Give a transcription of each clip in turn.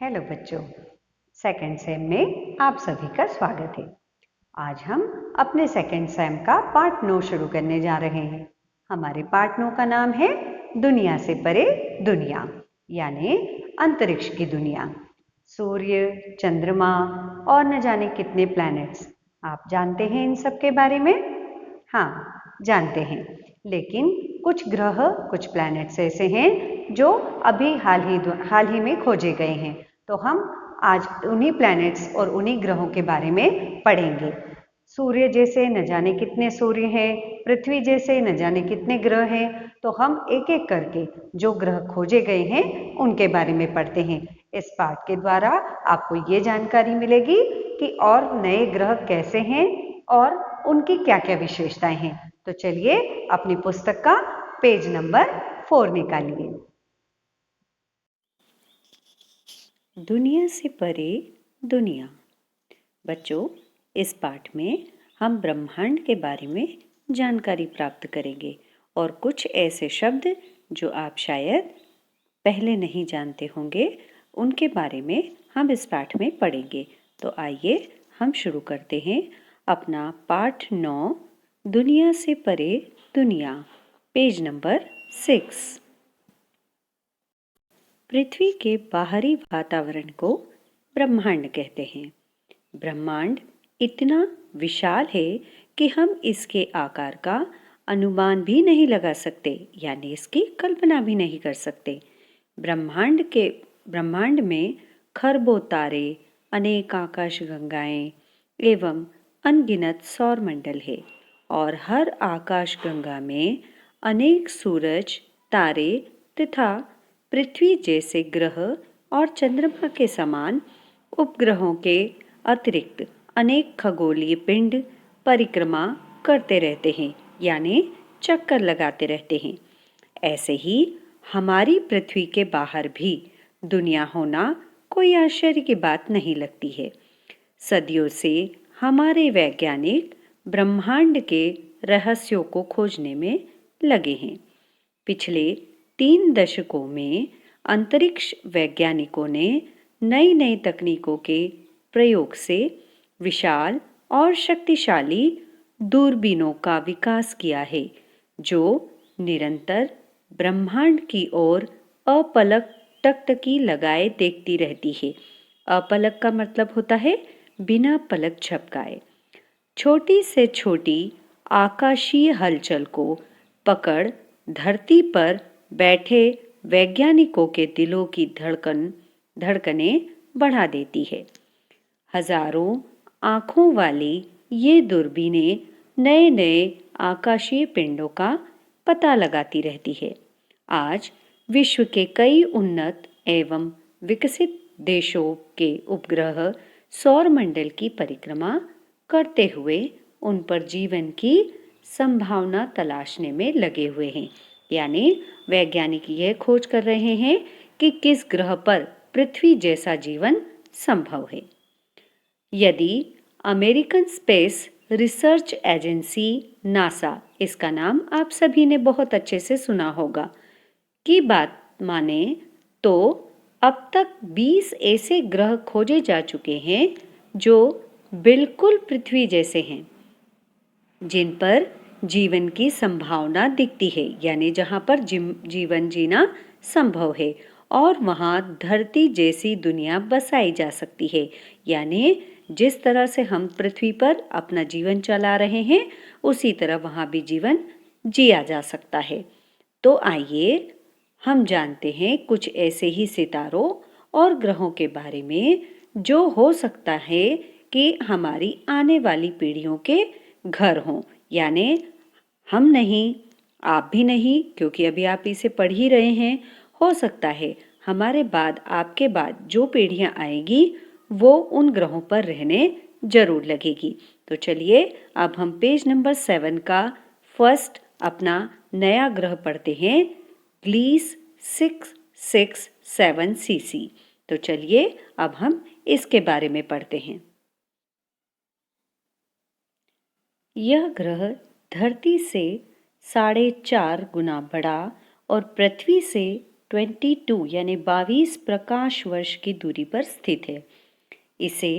Hello बच्चों, second same में आप सभी का स्वागत है। आज हम अपने सेकेंड सेम का पार्ट 9 शुरू करने जा रहे हैं। हमारे पार्ट 9 का नाम है दुनिया से परे दुनिया, यानी अंतरिक्ष की दुनिया। सूर्य, चंद्रमा और न जाने कितने प्लैनेट्स। आप जानते हैं इन सब के बारे में? हाँ, जानते हैं। लेकिन कुछ ग्रह, कुछ प्लैनेट्स ऐसे हैं जो अभी हाल ही में खोजे गए हैं। तो हम आज उन्हीं प्लैनेट्स और उन्हीं ग्रहों के बारे में पढ़ेंगे। सूर्य जैसे न जाने कितने सूर्य हैं, पृथ्वी जैसे न जाने कितने ग्रह हैं। तो हम एक एक करके जो ग्रह खोजे गए हैं उनके बारे में पढ़ते हैं। इस पाठ के द्वारा आपको ये जानकारी मिलेगी कि और नए ग्रह कैसे हैं और उनकी क्या क्या विशेषताएं हैं। तो चलिए अपनी पुस्तक का पेज नंबर 4 निकालिए। दुनिया से परे दुनिया। बच्चों, इस पाठ में हम ब्रह्मांड के बारे में जानकारी प्राप्त करेंगे और कुछ ऐसे शब्द जो आप शायद पहले नहीं जानते होंगे उनके बारे में हम इस पाठ में पढ़ेंगे। तो आइए हम शुरू करते हैं अपना पाठ 9 दुनिया से परे दुनिया, पेज नंबर 6। पृथ्वी के बाहरी वातावरण को ब्रह्मांड कहते हैं। ब्रह्मांड इतना विशाल है कि हम इसके आकार का अनुमान भी नहीं लगा सकते, यानी इसकी कल्पना भी नहीं कर सकते। ब्रह्मांड में खरबों तारे, अनेक आकाश गंगाएं एवं अनगिनत सौर मंडल है और हर आकाश गंगा में अनेक सूरज, तारे तथा पृथ्वी जैसे ग्रह और चंद्रमा के समान उपग्रहों के अतिरिक्त अनेक खगोलीय पिंड परिक्रमा करते रहते हैं, यानी चक्कर लगाते रहते हैं। ऐसे ही हमारी पृथ्वी के बाहर भी दुनिया होना कोई आश्चर्य की बात नहीं लगती है। सदियों से हमारे वैज्ञानिक ब्रह्मांड के रहस्यों को खोजने में लगे हैं। पिछले 3 दशकों में अंतरिक्ष वैज्ञानिकों ने नई नई तकनीकों के प्रयोग से विशाल और शक्तिशाली दूरबीनों का विकास किया है, जो निरंतर ब्रह्मांड की ओर अपलक टकटकी लगाए देखती रहती है। अपलक का मतलब होता है बिना पलक झपकाए। छोटी से छोटी आकाशीय हलचल को पकड़ धरती पर बैठे वैज्ञानिकों के दिलों की धड़कनें बढ़ा देती है। हजारों आँखों वाली ये दूरबीनें नए नए आकाशीय पिंडों का पता लगाती रहती है। आज विश्व के कई उन्नत एवं विकसित देशों के उपग्रह सौरमंडल की परिक्रमा करते हुए उन पर जीवन की संभावना तलाशने में लगे हुए हैं। यानी वैज्ञानिक यह खोज कर रहे हैं कि किस ग्रह पर पृथ्वी जैसा जीवन संभव है। यदि American space research agency NASA, इसका नाम आप सभी ने बहुत अच्छे से सुना होगा, की बात माने तो अब तक 20 ऐसे ग्रह खोजे जा चुके हैं जो बिल्कुल पृथ्वी जैसे हैं, जिन पर जीवन की संभावना दिखती है, यानी जहां पर जीवन जीना संभव है और वहां धरती जैसी दुनिया बसाई जा सकती है। यानी जिस तरह से हम पृथ्वी पर अपना जीवन चला रहे हैं उसी तरह वहां भी जीवन जिया जा सकता है। तो आइए हम जानते हैं कुछ ऐसे ही सितारों और ग्रहों के बारे में जो हो सकता है कि हमारी आने वाली पीढ़ियों के घर हों। यानी हम नहीं, आप भी नहीं, क्योंकि अभी आप इसे पढ़ ही रहे हैं। हो सकता है हमारे बाद, आपके बाद जो पीढ़ियां आएगी वो उन ग्रहों पर रहने जरूर लगेगी। तो चलिए अब हम पेज नंबर 7 का फर्स्ट अपना नया ग्रह पढ़ते हैं, ग्लीस 667 सीसी। तो चलिए अब हम इसके बारे में पढ़ते हैं। यह ग्रह धरती से 4.5 गुना बड़ा और पृथ्वी से 22 यानी 22 प्रकाश वर्ष की दूरी पर स्थित है। इसे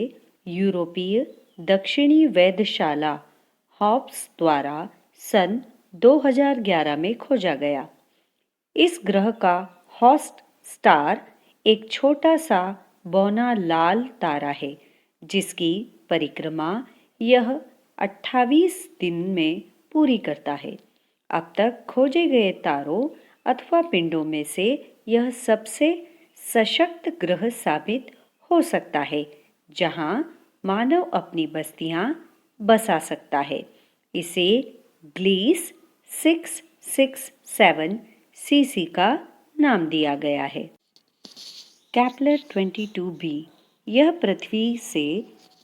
यूरोपीय दक्षिणी वेधशाला हॉब्स द्वारा सन 2011 में खोजा गया। इस ग्रह का हॉस्ट स्टार एक छोटा सा बौना लाल तारा है, जिसकी परिक्रमा यह 28 दिन में पूरी करता है। अब तक खोजे गए तारों अथवा पिंडों में से यह सबसे सशक्त ग्रह साबित हो सकता है, जहां मानव अपनी बस्तियां बसा सकता है। इसे ग्लीस 667 सीसी का नाम दिया गया है। केपलर 22b यह पृथ्वी से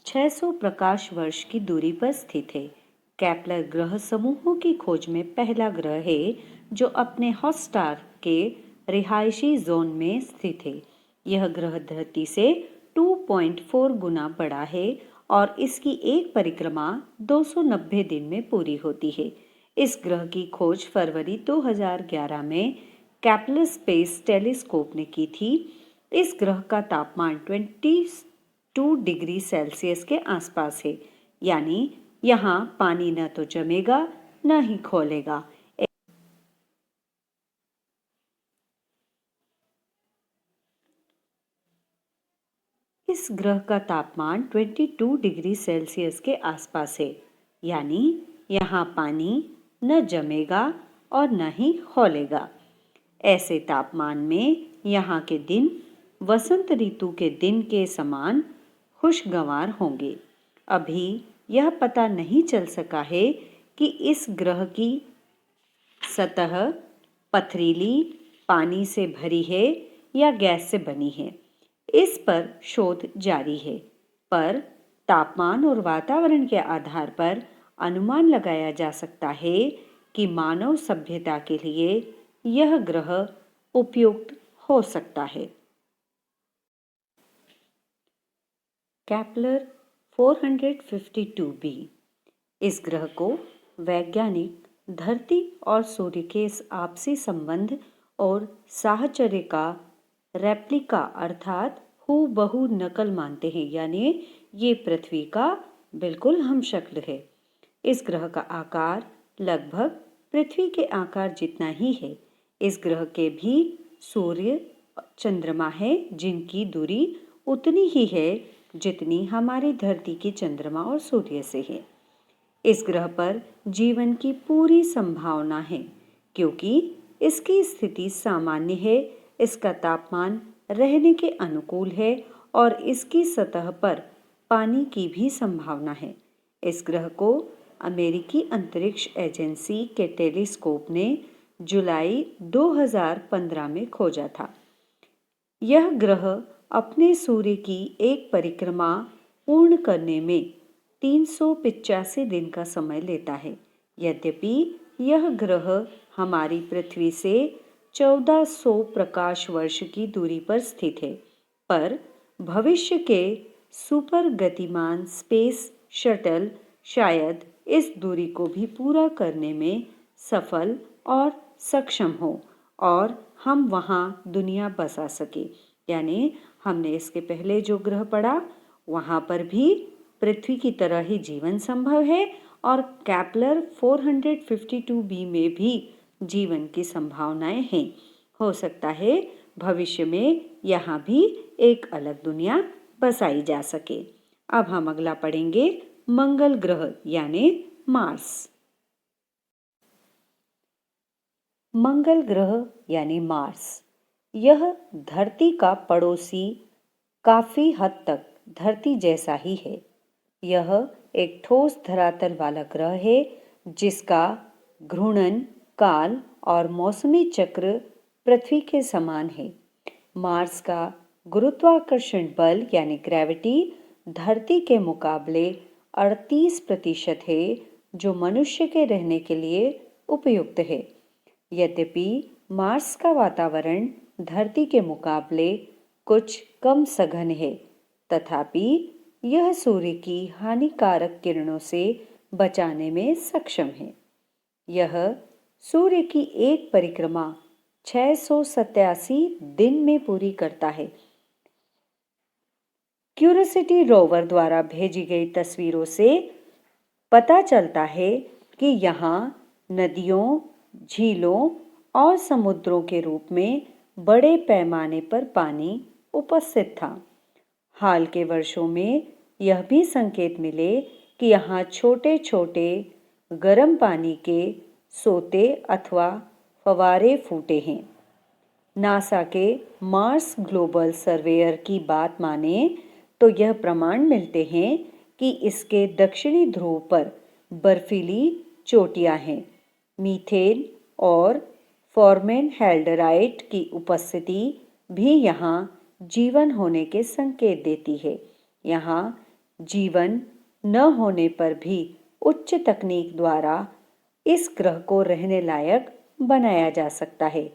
600 प्रकाश वर्ष की दूरी पर स्थित है। केपलर ग्रह समूहों की खोज में पहला ग्रह है जो अपने हॉट स्टार के रिहायशी जोन में स्थित है। यह ग्रह धरती से 2.4 गुना बड़ा है और इसकी एक परिक्रमा 290 दिन में पूरी होती है। इस ग्रह की खोज फरवरी 2011 में केपलर स्पेस टेलीस्कोप ने की थी। इस ग्रह का तापमान 22 डिग्री सेल्सियस के आसपास है, यानी यहाँ पानी न तो जमेगा न ही खौलेगा। इस ग्रह का तापमान 22 डिग्री सेल्सियस के आसपास है, यानी यहाँ पानी न जमेगा और न ही खौलेगा। ऐसे तापमान में यहाँ के दिन वसंत ऋतु के दिन के समान खुशगवार होंगे। अभी यह पता नहीं चल सका है कि इस ग्रह की सतह पथरीली, पानी से भरी है या गैस से बनी है। इस पर शोध जारी है, पर तापमान और वातावरण के आधार पर अनुमान लगाया जा सकता है कि मानव सभ्यता के लिए यह ग्रह उपयुक्त हो सकता है। केपलर 452b इस ग्रह को वैज्ञानिक धरती और सूर्य के आपसी संबंध और साहचर्य का रेप्लिका अर्थात हूबहू नकल मानते हैं, यानी ये पृथ्वी का बिल्कुल हमशक्ल है। इस ग्रह का आकार लगभग पृथ्वी के आकार जितना ही है। इस ग्रह के भी सूर्य चंद्रमा है, जिनकी दूरी उतनी ही है जितनी हमारी धरती की चंद्रमा और सूर्य से है। इस ग्रह पर जीवन की पूरी संभावना है, क्योंकि इसकी स्थिति सामान्य है, इसका तापमान रहने के अनुकूल है और इसकी सतह पर पानी की भी संभावना है। इस ग्रह को अमेरिकी अंतरिक्ष एजेंसी के टेलीस्कोप ने जुलाई 2015 में खोजा था। यह ग्रह अपने सूर्य की एक परिक्रमा पूर्ण करने में 385 दिन का समय लेता है। यद्यपि यह ग्रह हमारी पृथ्वी से 1400 प्रकाश वर्ष की दूरी पर स्थित है, पर भविष्य के सुपर गतिमान स्पेस शटल शायद इस दूरी को भी पूरा करने में सफल और सक्षम हो और हम वहाँ दुनिया बसा सके। यानी हमने इसके पहले जो ग्रह पढ़ा वहाँ पर भी पृथ्वी की तरह ही जीवन संभव है और केपलर 452b में भी जीवन की संभावनाएं हैं। हो सकता है भविष्य में यहाँ भी एक अलग दुनिया बसाई जा सके। अब हम अगला पढ़ेंगे मंगल ग्रह यानी मार्स। मंगल ग्रह यानी मार्स यह धरती का पड़ोसी काफी हद तक धरती जैसा ही है। यह एक ठोस धरातल वाला ग्रह है जिसका घूर्णन काल और मौसमी चक्र पृथ्वी के समान है। मार्स का गुरुत्वाकर्षण बल यानी ग्रेविटी धरती के मुकाबले 38% है, जो मनुष्य के रहने के लिए उपयुक्त है। यद्यपि मार्स का वातावरण धरती के मुकाबले कुछ कम सघन है, तथापि यह सूर्य की हानिकारक किरणों से बचाने में सक्षम है। यह सूर्य की एक परिक्रमा 687 दिन में पूरी करता है। क्यूरियोसिटी रोवर द्वारा भेजी गई तस्वीरों से पता चलता है कि यहाँ नदियों, झीलों और समुद्रों के रूप में बड़े पैमाने पर पानी उपस्थित था। हाल के वर्षों में यह भी संकेत मिले कि यहाँ छोटे छोटे गर्म पानी के सोते अथवा फवारे फूटे हैं। नासा के मार्स ग्लोबल सर्वेयर की बात माने तो यह प्रमाण मिलते हैं कि इसके दक्षिणी ध्रुव पर बर्फीली चोटियां हैं। मीथेन और फॉर्मेनहेल्डराइट की उपस्थिति भी यहाँ जीवन होने के संकेत देती है। यहाँ जीवन न होने पर भी उच्च तकनीक द्वारा इस ग्रह को रहने लायक बनाया जा सकता है।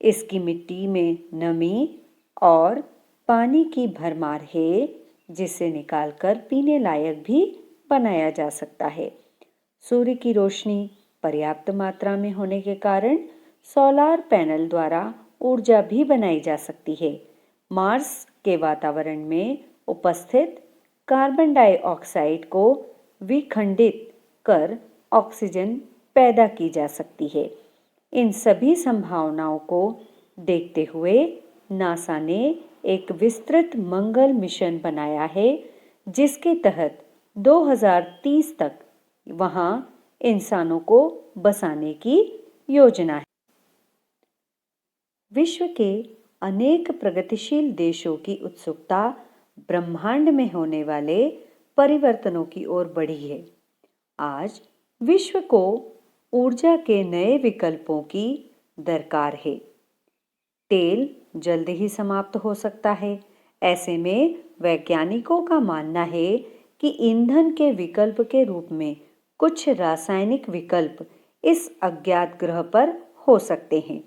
इसकी मिट्टी में नमी और पानी की भरमार है, जिसे निकालकर पीने लायक भी बनाया जा सकता है। सूर्य की रोशनी पर्याप्त मात्रा में होने के कारण सोलार पैनल द्वारा ऊर्जा भी बनाई जा सकती है। मार्स के वातावरण में उपस्थित कार्बन डाइऑक्साइड को विखंडित कर ऑक्सीजन पैदा की जा सकती है। इन सभी संभावनाओं को देखते हुए नासा ने एक विस्तृत मंगल मिशन बनाया है, जिसके तहत 2030 तक वहां इंसानों को बसाने की योजना है। विश्व के अनेक प्रगतिशील देशों की उत्सुकता ब्रह्मांड में होने वाले परिवर्तनों की ओर बढ़ी है। आज विश्व को ऊर्जा के नए विकल्पों की दरकार है। तेल जल्द ही समाप्त हो सकता है। ऐसे में वैज्ञानिकों का मानना है कि ईंधन के विकल्प के रूप में कुछ रासायनिक विकल्प इस अज्ञात ग्रह पर हो सकते हैं।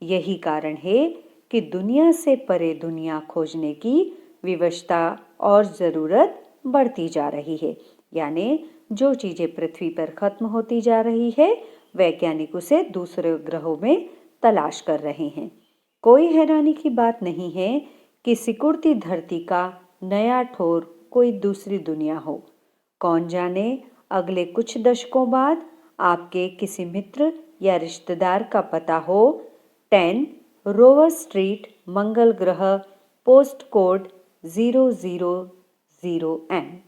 यही कारण है कि दुनिया से परे दुनिया खोजने की विवशता और ज़रूरत बढ़ती जा रही है। यानी जो चीज़ें पृथ्वी पर खत्म होती जा रही है, वैज्ञानिक उसे दूसरे ग्रहों में तलाश कर रहे हैं। कोई हैरानी की बात नहीं है कि सिकुड़ती धरती का नया ठोर कोई दूसरी दुनिया हो। कौन जाने अगले कुछ दशकों बाद आपके किसी मित्र या रिश्तेदार का पता हो 10 रोवर स्ट्रीट, मंगल ग्रह, पोस्ट कोड 000M।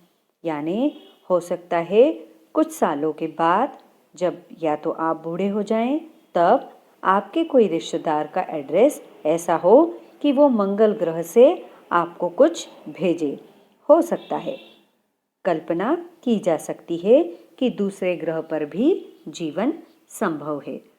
यानी हो सकता है कुछ सालों के बाद जब या तो आप बूढ़े हो जाएं, तब आपके कोई रिश्तेदार का एड्रेस ऐसा हो कि वो मंगल ग्रह से आपको कुछ भेजे। हो सकता है, कल्पना की जा सकती है कि दूसरे ग्रह पर भी जीवन संभव है।